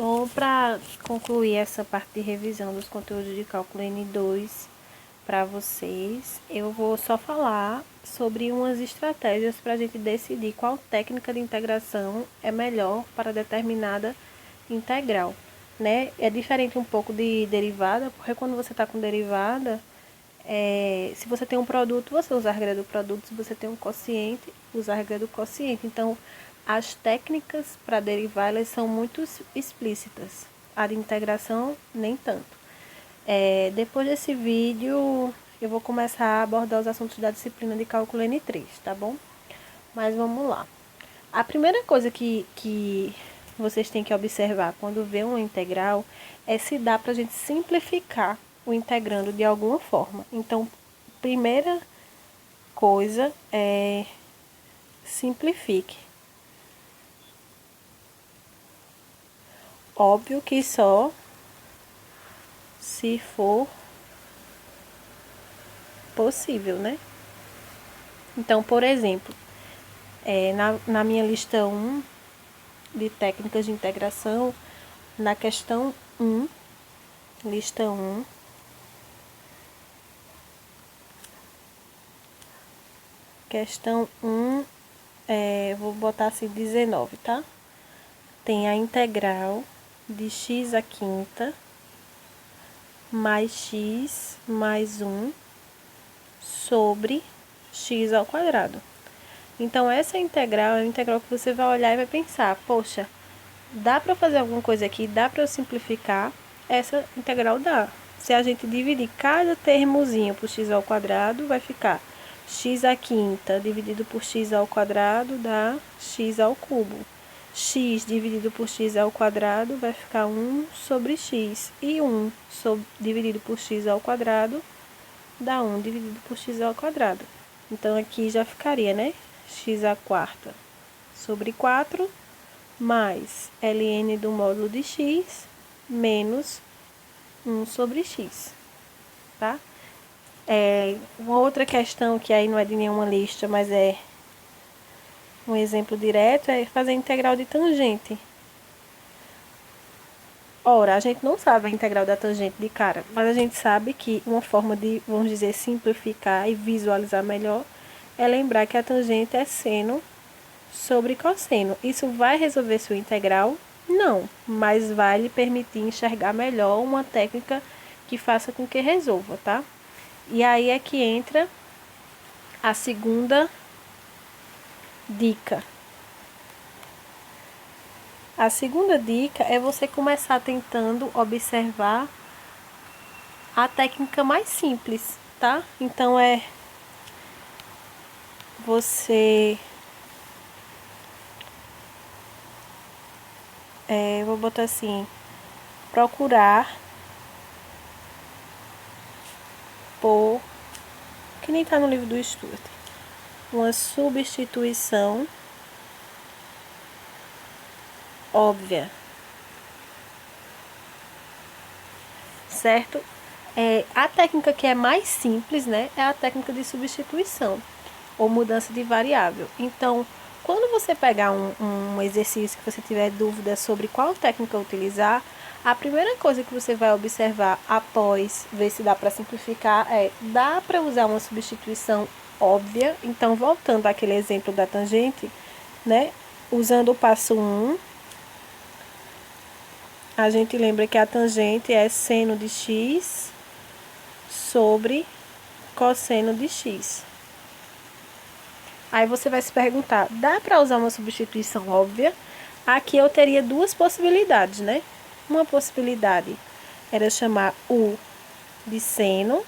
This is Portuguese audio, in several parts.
Bom, para concluir essa parte de revisão dos conteúdos de cálculo N2 para vocês, eu vou só falar sobre umas estratégias para a gente decidir qual técnica de integração é melhor para determinada integral, né? É diferente um pouco de derivada, porque quando você está com derivada, se você tem um produto, você usa a regra do produto. Se você tem um quociente, usa a regra do quociente. Então, as técnicas para derivar, elas são muito explícitas. A de integração, nem tanto. Depois desse vídeo, eu vou começar a abordar os assuntos da disciplina de cálculo N3, tá bom? Mas vamos lá. A primeira coisa que vocês têm que observar quando vê uma integral é se dá para a gente simplificar o integrando de alguma forma. Então, primeira coisa é simplifique. Óbvio que só se for possível, né? Então, por exemplo, na minha lista 1 de técnicas de integração, na questão 1, lista 1, questão 1, vou botar assim 19, tá? Tem a integral de x à quinta mais x mais 1 sobre x ao quadrado. Então, essa integral é uma integral que você vai olhar e vai pensar, poxa, dá para fazer alguma coisa aqui? Dá para eu simplificar? Essa integral dá. Se a gente dividir cada termozinho por x ao quadrado, vai ficar x à quinta dividido por x ao quadrado dá x ao cubo. X dividido por x ao quadrado vai ficar 1 sobre x. E 1 dividido por x ao quadrado dá 1 dividido por x ao quadrado. Então, aqui já ficaria, né? X à quarta sobre 4 mais ln do módulo de x menos 1 sobre x, tá? Uma outra questão que aí não é de nenhuma lista, mas é um exemplo direto, é fazer a integral de tangente. Ora, a gente não sabe a integral da tangente de cara, mas a gente sabe que uma forma de, vamos dizer, simplificar e visualizar melhor é lembrar que a tangente é seno sobre cosseno. Isso vai resolver sua integral? Não, mas vai lhe permitir enxergar melhor uma técnica que faça com que resolva, tá? E aí é que entra a segunda dica. A segunda dica é você começar tentando observar a técnica mais simples, tá? Então, você... vou botar assim, procurar por, que nem tá no livro do Stuart, uma substituição óbvia, certo? A técnica que é mais simples, né, é a técnica de substituição ou mudança de variável. Então, quando você pegar um exercício que você tiver dúvida sobre qual técnica utilizar, a primeira coisa que você vai observar após ver se dá para simplificar dá para usar uma substituição óbvia. Então, voltando àquele exemplo da tangente, né, usando o passo 1, a gente lembra que a tangente é seno de x sobre cosseno de x. Aí você vai se perguntar, dá para usar uma substituição óbvia? Aqui eu teria duas possibilidades, né? Uma possibilidade era chamar U de seno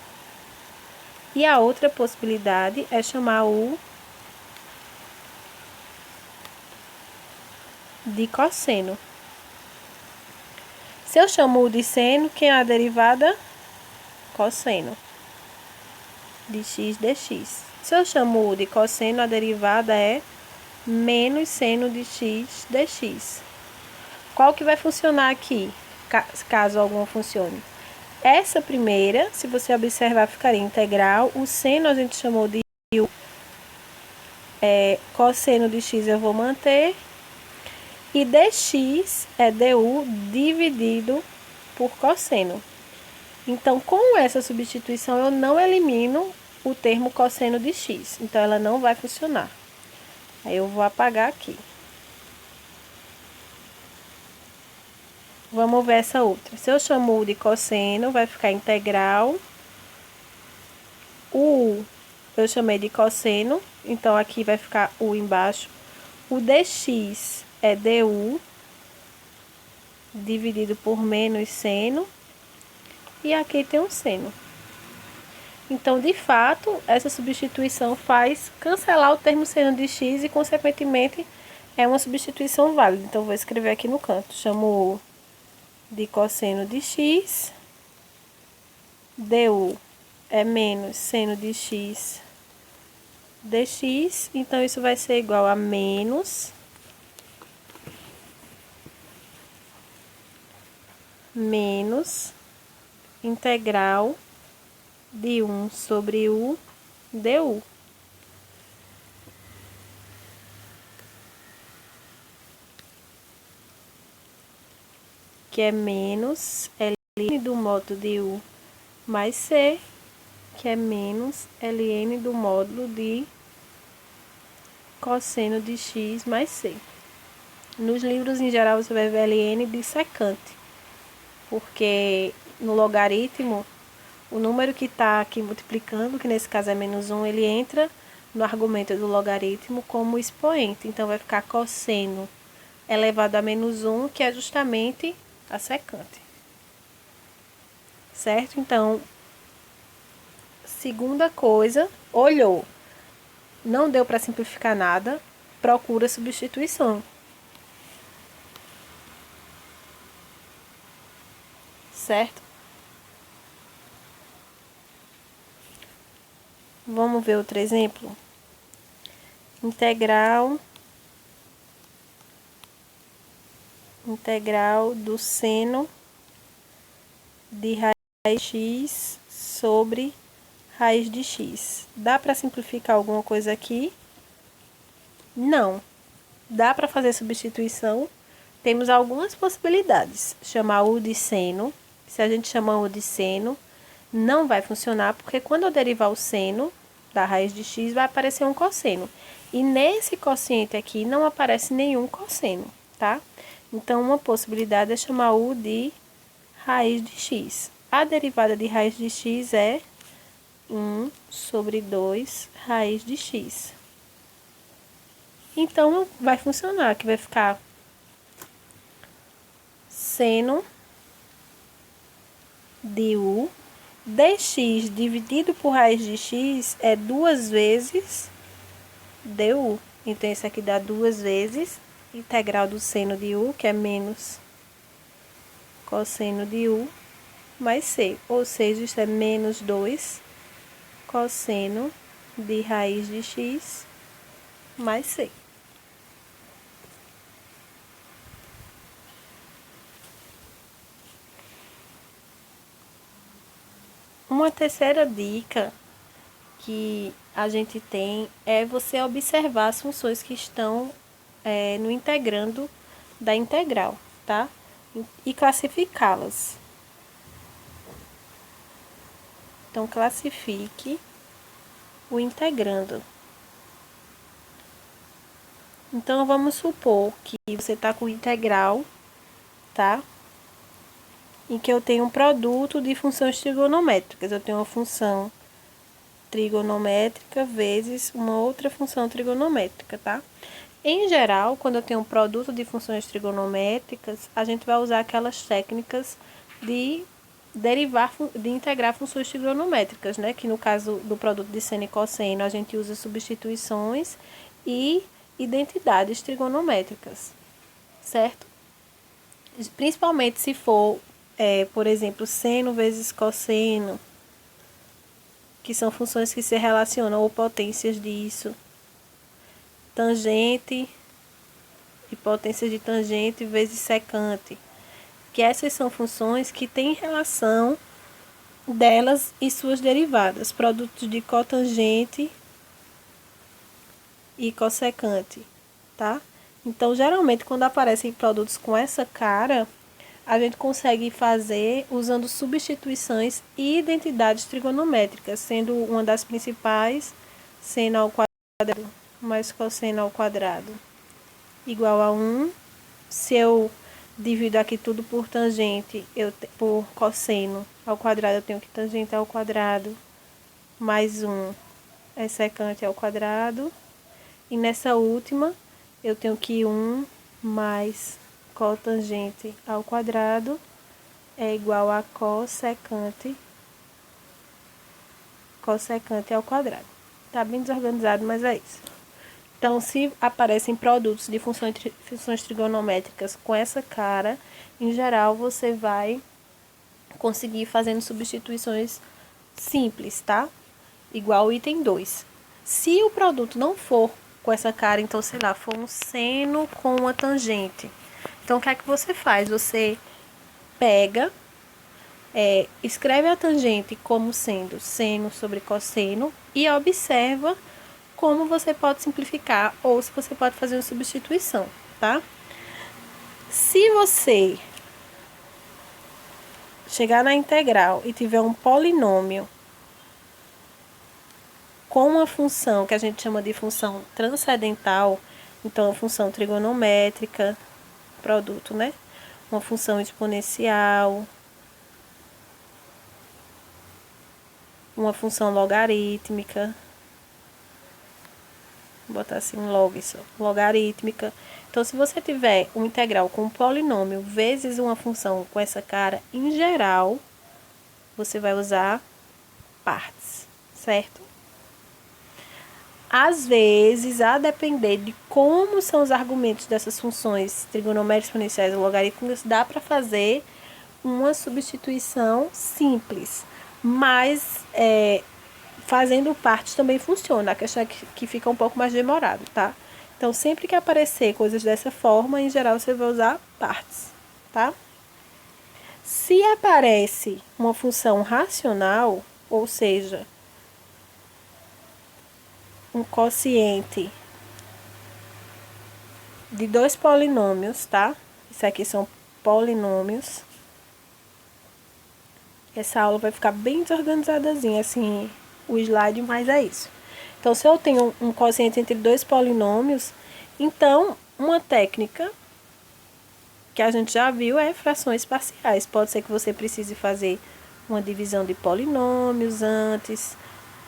e a outra possibilidade é chamar U de cosseno. Se eu chamo U de seno, quem é a derivada? Cosseno de x dx. Se eu chamo U de cosseno, a derivada é menos seno de x dx. Qual que vai funcionar aqui, caso alguma funcione? Essa primeira, se você observar, ficaria integral. O seno a gente chamou de U. Cosseno de x eu vou manter. E dx é du dividido por cosseno. Então, com essa substituição, eu não elimino o termo cosseno de x. Então, ela não vai funcionar. Aí, eu vou apagar aqui. Vamos ver essa outra. Se eu chamo U de cosseno, vai ficar integral. O U eu chamei de cosseno, então aqui vai ficar U embaixo. O dx é du, dividido por menos seno. E aqui tem um seno. Então, de fato, essa substituição faz cancelar o termo seno de x e, consequentemente, é uma substituição válida. Então, vou escrever aqui no canto. Chamo U de cosseno de x, du é menos seno de x dx, então isso vai ser igual a menos integral de 1 sobre u du. Que é menos ln do módulo de u mais c, que é menos ln do módulo de cosseno de x mais c. Nos livros, em geral, você vai ver ln de secante, porque no logaritmo, o número que está aqui multiplicando, que nesse caso é menos 1, ele entra no argumento do logaritmo como expoente. Então, vai ficar cosseno elevado a menos 1, que é justamente a secante. Certo? Então, segunda coisa, olhou, não deu para simplificar nada, procura substituição. Certo? Vamos ver outro exemplo. Integral do seno de raiz x sobre raiz de x. Dá para simplificar alguma coisa aqui? Não. Dá para fazer substituição? Temos algumas possibilidades. Chamar U de seno. Se a gente chamar U de seno, não vai funcionar, porque quando eu derivar o seno da raiz de x, vai aparecer um cosseno. E nesse quociente aqui não aparece nenhum cosseno, tá? Então, uma possibilidade é chamar U de raiz de x. A derivada de raiz de x é 1 sobre 2 raiz de x. Então, vai funcionar, que vai ficar seno de u dx dividido por raiz de x é 2 vezes du. Então, isso aqui dá 2 vezes integral do seno de u, que é menos cosseno de u, mais c. Ou seja, isso é menos 2 cosseno de raiz de x mais c. Uma terceira dica que a gente tem é você observar as funções que estão no integrando da integral, tá? E classificá-las. Então, classifique o integrando. Então, vamos supor que você está com integral, tá? Em que eu tenho um produto de funções trigonométricas. Eu tenho uma função trigonométrica vezes uma outra função trigonométrica, tá? Em geral, quando eu tenho um produto de funções trigonométricas, a gente vai usar aquelas técnicas de integrar funções trigonométricas, né? Que no caso do produto de seno e cosseno, a gente usa substituições e identidades trigonométricas, certo? Principalmente se for, por exemplo, seno vezes cosseno, que são funções que se relacionam, ou potências disso. Tangente e potências de tangente vezes secante. Que essas são funções que têm relação delas e suas derivadas. Produtos de cotangente e cossecante, tá? Então, geralmente, quando aparecem produtos com essa cara, a gente consegue fazer usando substituições e identidades trigonométricas, sendo uma das principais seno ao quadrado mais cosseno ao quadrado igual a 1. Se eu divido aqui tudo por tangente, por cosseno ao quadrado, eu tenho que tangente ao quadrado mais 1 é secante ao quadrado. E nessa última, eu tenho que 1 mais cotangente ao quadrado é igual a cossecante ao quadrado. Tá bem desorganizado, mas é isso. Então, se aparecem produtos de funções trigonométricas com essa cara, em geral, você vai conseguir fazendo substituições simples, tá? Igual o item 2. Se o produto não for com essa cara, então, sei lá, for um seno com uma tangente. Então, o que é que você faz? Você pega, escreve a tangente como sendo seno sobre cosseno e observa como você pode simplificar ou se você pode fazer uma substituição, tá? Se você chegar na integral e tiver um polinômio com uma função que a gente chama de função transcendental, então a função trigonométrica, produto, né? Uma função exponencial, uma função logarítmica, vou botar assim log só, logarítmica. Então, se você tiver um integral com um polinômio vezes uma função com essa cara, em geral, você vai usar partes, certo? Às vezes, a depender de como são os argumentos dessas funções trigonométricas, exponenciais ou logarítmicas, dá para fazer uma substituição simples, mas fazendo partes também funciona. A questão é que fica um pouco mais demorado, tá? Então, sempre que aparecer coisas dessa forma, em geral, você vai usar partes, tá? Se aparece uma função racional, ou seja, um quociente de dois polinômios, tá? Isso aqui são polinômios. Essa aula vai ficar bem desorganizadazinha, assim, o slide, mas é isso. Então, se eu tenho um quociente entre dois polinômios, então, uma técnica que a gente já viu é frações parciais. Pode ser que você precise fazer uma divisão de polinômios antes,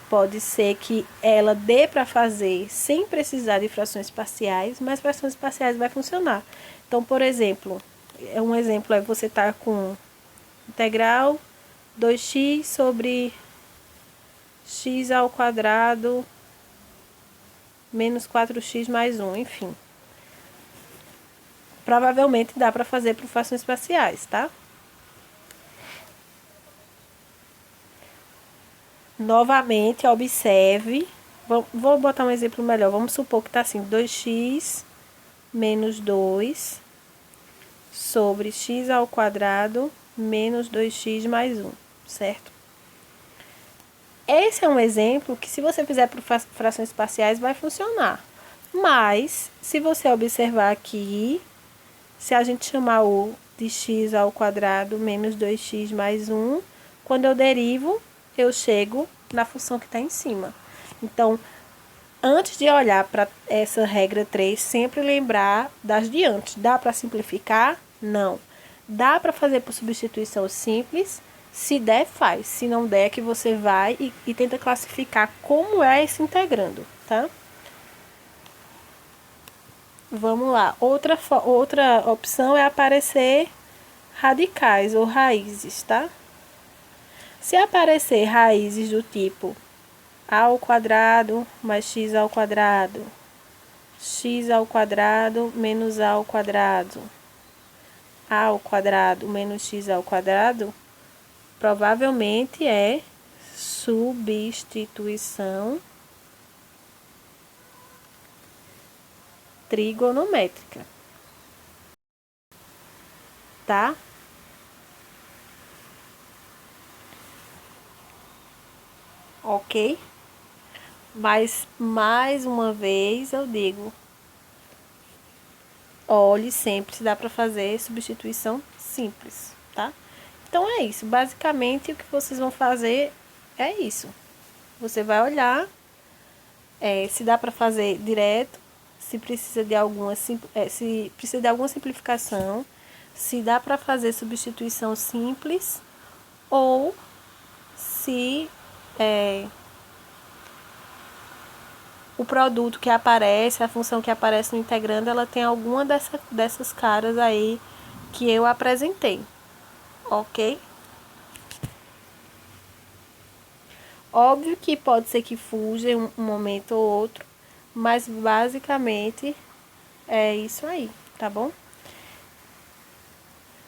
pode ser que ela dê para fazer sem precisar de frações parciais, mas frações parciais vai funcionar. Então, por exemplo, um exemplo é você estar com integral 2x sobre x ao quadrado menos 4x mais 1, enfim. Provavelmente dá para fazer por frações parciais, tá? Novamente, observe. Vou botar um exemplo melhor. Vamos supor que está assim, 2x menos 2 sobre x ao quadrado menos 2x mais 1, certo? Esse é um exemplo que, se você fizer por frações parciais, vai funcionar. Mas, se você observar aqui, se a gente chamar o de x ao quadrado menos 2x mais 1, quando eu derivo, eu chego na função que está em cima. Então, antes de olhar para essa regra 3, sempre lembrar das de antes. Dá para simplificar? Não. Dá para fazer por substituição simples? Se der, faz. Se não der, que você vai e tenta classificar como é esse integrando, tá? Vamos lá. Outra opção é aparecer radicais ou raízes, tá? Se aparecer raízes do tipo a ao quadrado mais x ao quadrado, x ao quadrado menos a ao quadrado menos x ao quadrado, provavelmente é substituição trigonométrica, tá? Ok? Mas, mais uma vez, eu digo, olhe sempre se dá para fazer substituição simples, tá? Então é isso, basicamente o que vocês vão fazer é isso. Você vai olhar se dá para fazer direto, se precisa de alguma simplificação, se dá para fazer substituição simples ou se o produto que aparece, a função que aparece no integrando, ela tem alguma dessas caras aí que eu apresentei, ok? Óbvio que pode ser que fuja em um momento ou outro, mas basicamente é isso aí, tá bom?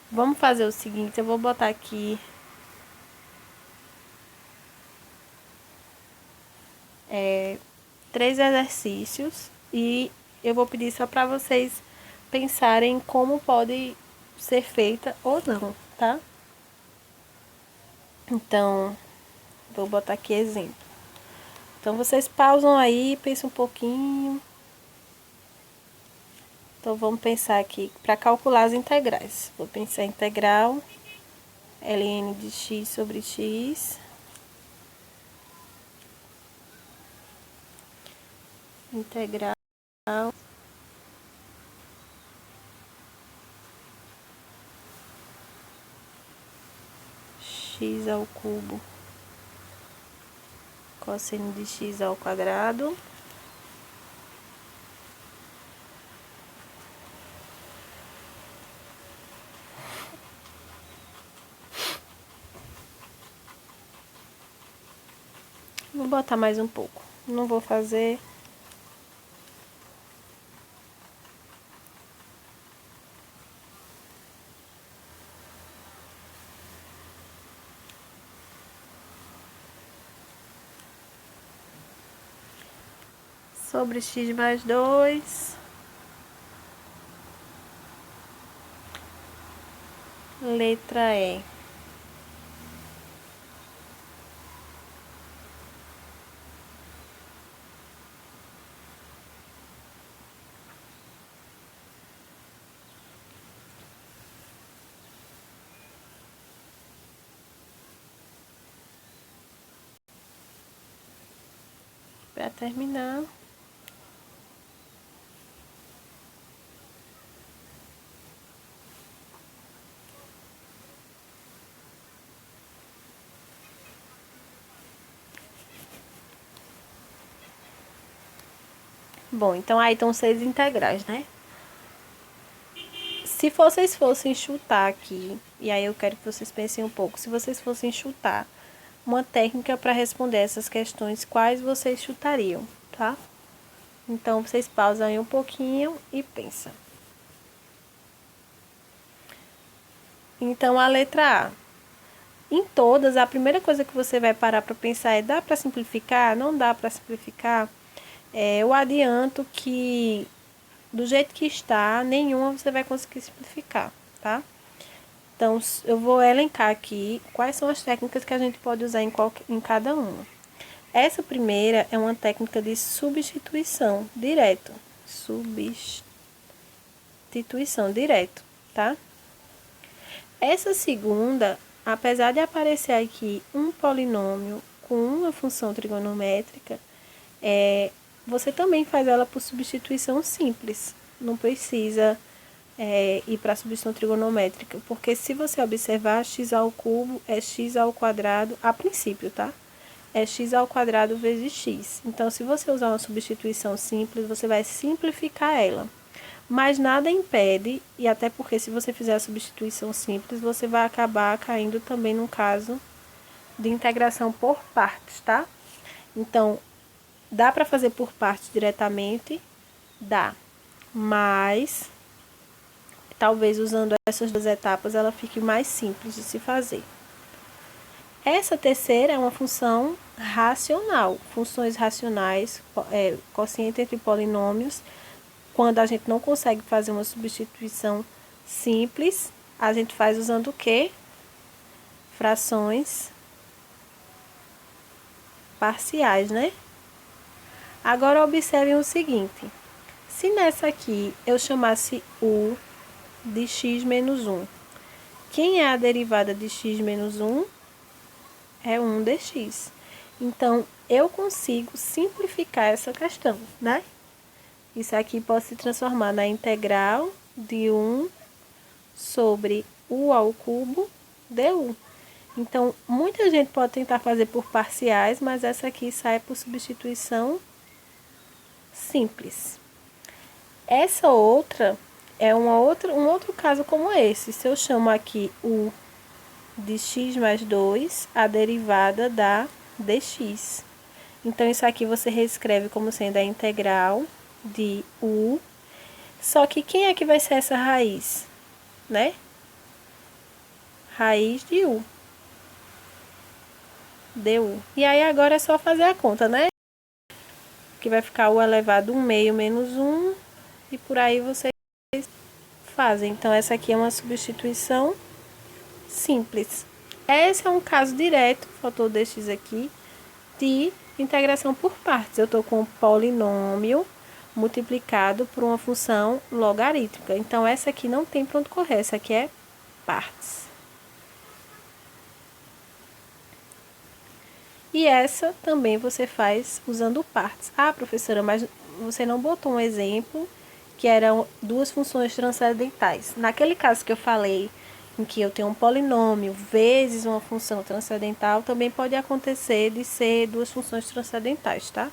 Vamos fazer o seguinte, eu vou botar aqui 3 exercícios e eu vou pedir só para vocês pensarem como pode ser feita ou não, tá? Então, vou botar aqui exemplo. Então, vocês pausam aí, pensam um pouquinho. Então, vamos pensar aqui para calcular as integrais. Vou pensar integral ln de x sobre x. Integral x ao cubo cosseno de x ao quadrado vou botar mais um pouco, não vou fazer sobre x mais 2 letra E. Para terminar, bom, então aí estão 6 integrais, né? Se vocês fossem chutar aqui, e aí eu quero que vocês pensem um pouco, se vocês fossem chutar uma técnica para responder essas questões, quais vocês chutariam, tá? Então, vocês pausam aí um pouquinho e pensam. Então, a letra A. Em todas, a primeira coisa que você vai parar para pensar é: dá para simplificar? Não dá para simplificar? Eu adianto que, do jeito que está, nenhuma você vai conseguir simplificar, tá? Então, eu vou elencar aqui quais são as técnicas que a gente pode usar em cada uma. Essa primeira é uma técnica de substituição direto. Substituição direto, tá? Essa segunda, apesar de aparecer aqui um polinômio com uma função trigonométrica, você também faz ela por substituição simples. Não precisa ir para a substituição trigonométrica, porque se você observar, x ao cubo é x ao quadrado a princípio, tá? É x ao quadrado vezes x. Então, se você usar uma substituição simples, você vai simplificar ela. Mas nada impede, e até porque se você fizer a substituição simples, você vai acabar caindo também num caso de integração por partes, tá? Então, dá para fazer por partes diretamente? Dá. Mas, talvez usando essas duas etapas, ela fique mais simples de se fazer. Essa terceira é uma função racional. Funções racionais, quociente entre polinômios. Quando a gente não consegue fazer uma substituição simples, a gente faz usando o quê? Frações parciais, né? Agora, observem o seguinte. Se nessa aqui eu chamasse u de x menos 1, quem é a derivada de x menos 1? É 1 dx. Então, eu consigo simplificar essa questão, né? Isso aqui pode se transformar na integral de 1 sobre u ao cubo du. Então, muita gente pode tentar fazer por parciais, mas essa aqui sai por substituição simples. Essa outra é um outro caso como esse. Se eu chamo aqui u de x mais 2, a derivada dá dx. Então, isso aqui você reescreve como sendo a integral de u. Só que quem é que vai ser essa raiz, né? Raiz de u. Du. E aí, agora é só fazer a conta, né? Que vai ficar u elevado 1 meio menos 1. E por aí vocês fazem. Então, essa aqui é uma substituição simples. Esse é um caso direto, faltou dx aqui, de integração por partes. Eu estou com um polinômio multiplicado por uma função logarítmica. Então, essa aqui não tem para onde correr, essa aqui é partes. E essa também você faz usando partes. Ah, professora, mas você não botou um exemplo que eram duas funções transcendentais. Naquele caso que eu falei, em que eu tenho um polinômio vezes uma função transcendental, também pode acontecer de ser duas funções transcendentais, tá?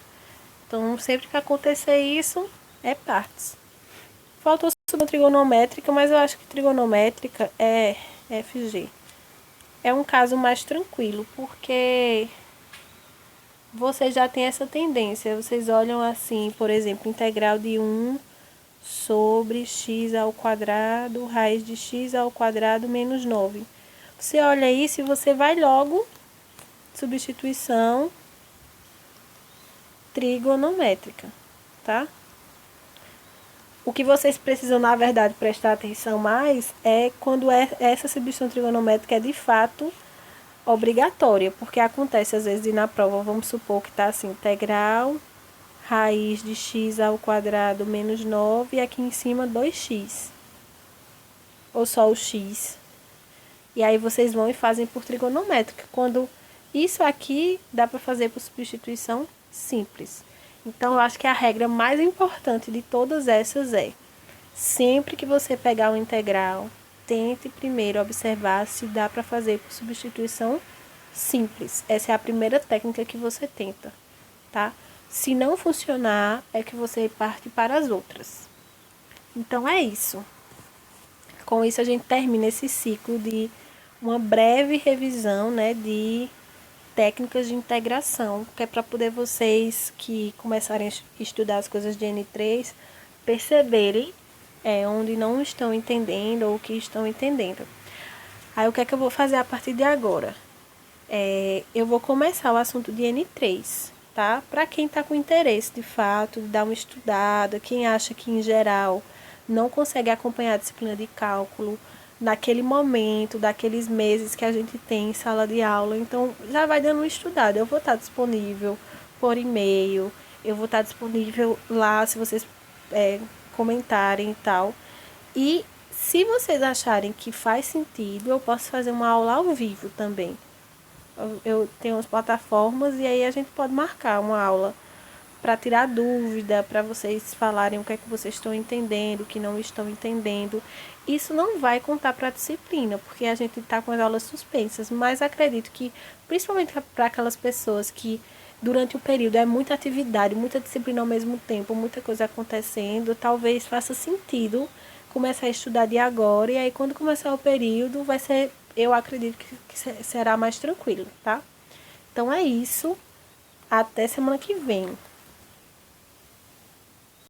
Então, sempre que acontecer isso, é partes. Faltou sobre trigonométrica, mas eu acho que trigonométrica é FG. É um caso mais tranquilo, porque vocês já têm essa tendência. Vocês olham assim, por exemplo, integral de 1 sobre x ao quadrado, raiz de x ao quadrado menos 9. Você olha isso e você vai logo, substituição trigonométrica, tá? O que vocês precisam, na verdade, prestar atenção mais é quando essa substituição trigonométrica é de fato obrigatória, porque acontece às vezes de na prova, vamos supor que está assim, integral raiz de x ao quadrado menos 9 e aqui em cima 2x. Ou só o x. E aí vocês vão e fazem por trigonométrica. Quando isso aqui dá para fazer por substituição simples. Então, eu acho que a regra mais importante de todas essas é: sempre que você pegar uma integral, tente primeiro observar se dá para fazer por substituição simples. Essa é a primeira técnica que você tenta, tá? Se não funcionar, é que você parte para as outras. Então, é isso. Com isso, a gente termina esse ciclo de uma breve revisão, né, de técnicas de integração, que é para poder vocês que começarem a estudar as coisas de N3 perceberem onde não estão entendendo ou o que estão entendendo. Aí, o que é que eu vou fazer a partir de agora? Eu vou começar o assunto de N3, tá? Para quem está com interesse, de fato, de dar uma estudada, quem acha que, em geral, não consegue acompanhar a disciplina de cálculo naquele momento, daqueles meses que a gente tem em sala de aula. Então, já vai dando uma estudada. Eu vou estar disponível por e-mail, eu vou estar disponível lá se vocês comentarem e tal. E se vocês acharem que faz sentido, eu posso fazer uma aula ao vivo também. Eu tenho as plataformas e aí a gente pode marcar uma aula para tirar dúvida, para vocês falarem o que é que vocês estão entendendo, o que não estão entendendo. Isso não vai contar para a disciplina, porque a gente está com as aulas suspensas, mas acredito que, principalmente para aquelas pessoas que durante o período é muita atividade, muita disciplina ao mesmo tempo, muita coisa acontecendo, talvez faça sentido começar a estudar de agora, e aí quando começar o período vai ser, eu acredito que será mais tranquilo, tá? Então é isso, até semana que vem.